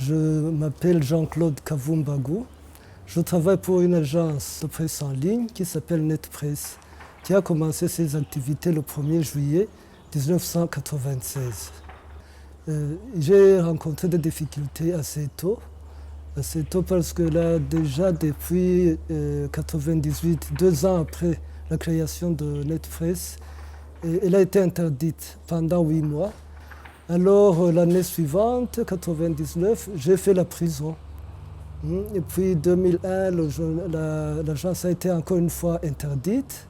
Je m'appelle Jean-Claude Kavumbagou. Je travaille pour une agence de presse en ligne qui s'appelle NetPress, qui a commencé ses activités le 1er juillet 1996. J'ai rencontré des difficultés assez tôt parce que là, déjà depuis 1998, 2 ans après la création de NetPress, elle a été interdite pendant 8 mois. Alors l'année suivante, 1999, j'ai fait la prison. Et puis 2001, l'agence a été encore une fois interdite.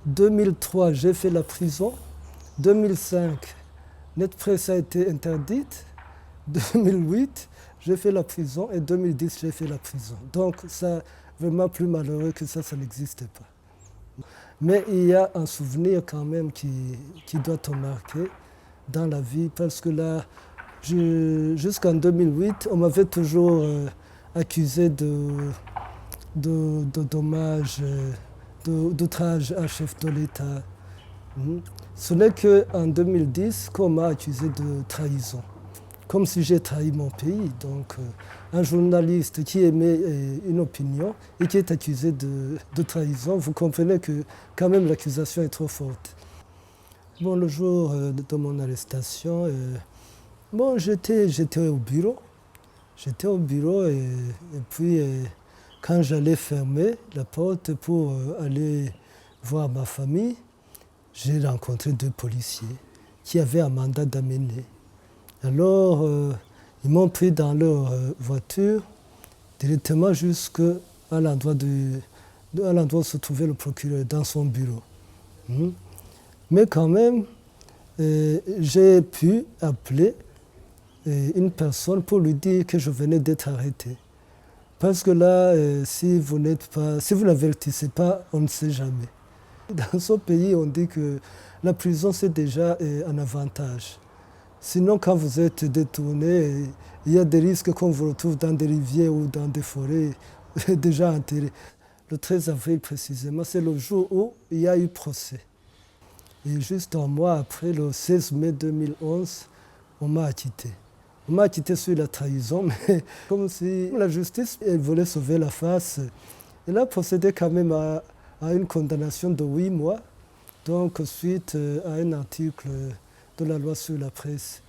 2003, j'ai fait la prison. 2005, NetPress a été interdite. 2008, j'ai fait la prison. Et 2010, j'ai fait la prison. Donc, c'est vraiment plus malheureux que ça n'existait pas. Mais il y a un souvenir quand même qui doit te marquer dans la vie, parce que là, jusqu'en 2008, on m'avait toujours accusé de dommages, d'outrage à chef de l'État. Ce n'est qu'en 2010 qu'on m'a accusé de trahison, comme si j'ai trahi mon pays. Donc, un journaliste qui émet une opinion et qui est accusé de trahison, vous comprenez que quand même l'accusation est trop forte. Bon, le jour de mon arrestation, j'étais au bureau. J'étais au bureau et puis quand j'allais fermer la porte pour aller voir ma famille, j'ai rencontré 2 policiers qui avaient un mandat d'amener. Alors, ils m'ont pris dans leur voiture directement jusqu'à l'endroit où se trouvait le procureur, dans son bureau. Mais quand même, j'ai pu appeler une personne pour lui dire que je venais d'être arrêté. Parce que là, si vous n'avertissez pas, on ne sait jamais. Dans ce pays, on dit que la prison, c'est déjà un avantage. Sinon, quand vous êtes détourné, il y a des risques qu'on vous retrouve dans des rivières ou dans des forêts déjà enterrées. Le 13 avril précisément, c'est le jour où il y a eu procès. Et juste un mois après, le 16 mai 2011, on m'a acquitté. On m'a acquitté sur la trahison, mais comme si la justice elle voulait sauver la face. Elle a procédé quand même à une condamnation de 8 mois, donc suite à un article de la loi sur la presse.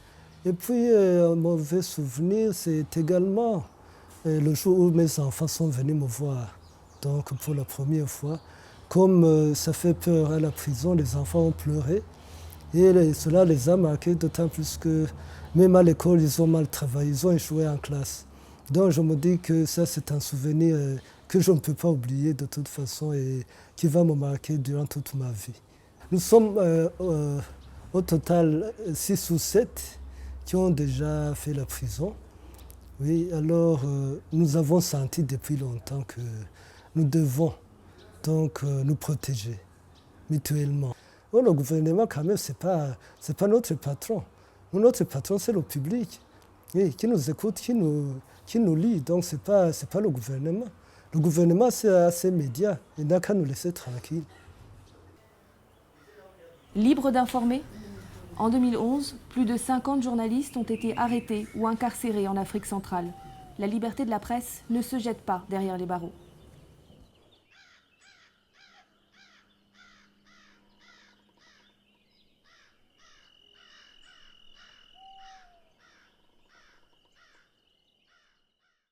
Et puis, un mauvais souvenir, c'est également le jour où mes enfants sont venus me voir, donc pour la première fois. Comme ça fait peur à la prison, les enfants ont pleuré. Et cela les a marqués d'autant plus que même à l'école, ils ont mal travaillé, ils ont échoué en classe. Donc je me dis que ça, c'est un souvenir que je ne peux pas oublier de toute façon et qui va me marquer durant toute ma vie. Nous sommes au total 6 ou 7 qui ont déjà fait la prison. Oui, alors nous avons senti depuis longtemps que nous devons donc nous protéger mutuellement. Oh, le gouvernement, quand même, c'est pas notre patron. Notre patron, c'est le public, oui, qui nous écoute, qui nous lit. Donc, c'est pas le gouvernement. Le gouvernement, c'est ses médias. Il n'a qu'à nous laisser tranquilles. Libre d'informer ? En 2011, plus de 50 journalistes ont été arrêtés ou incarcérés en Afrique centrale. La liberté de la presse ne se jette pas derrière les barreaux.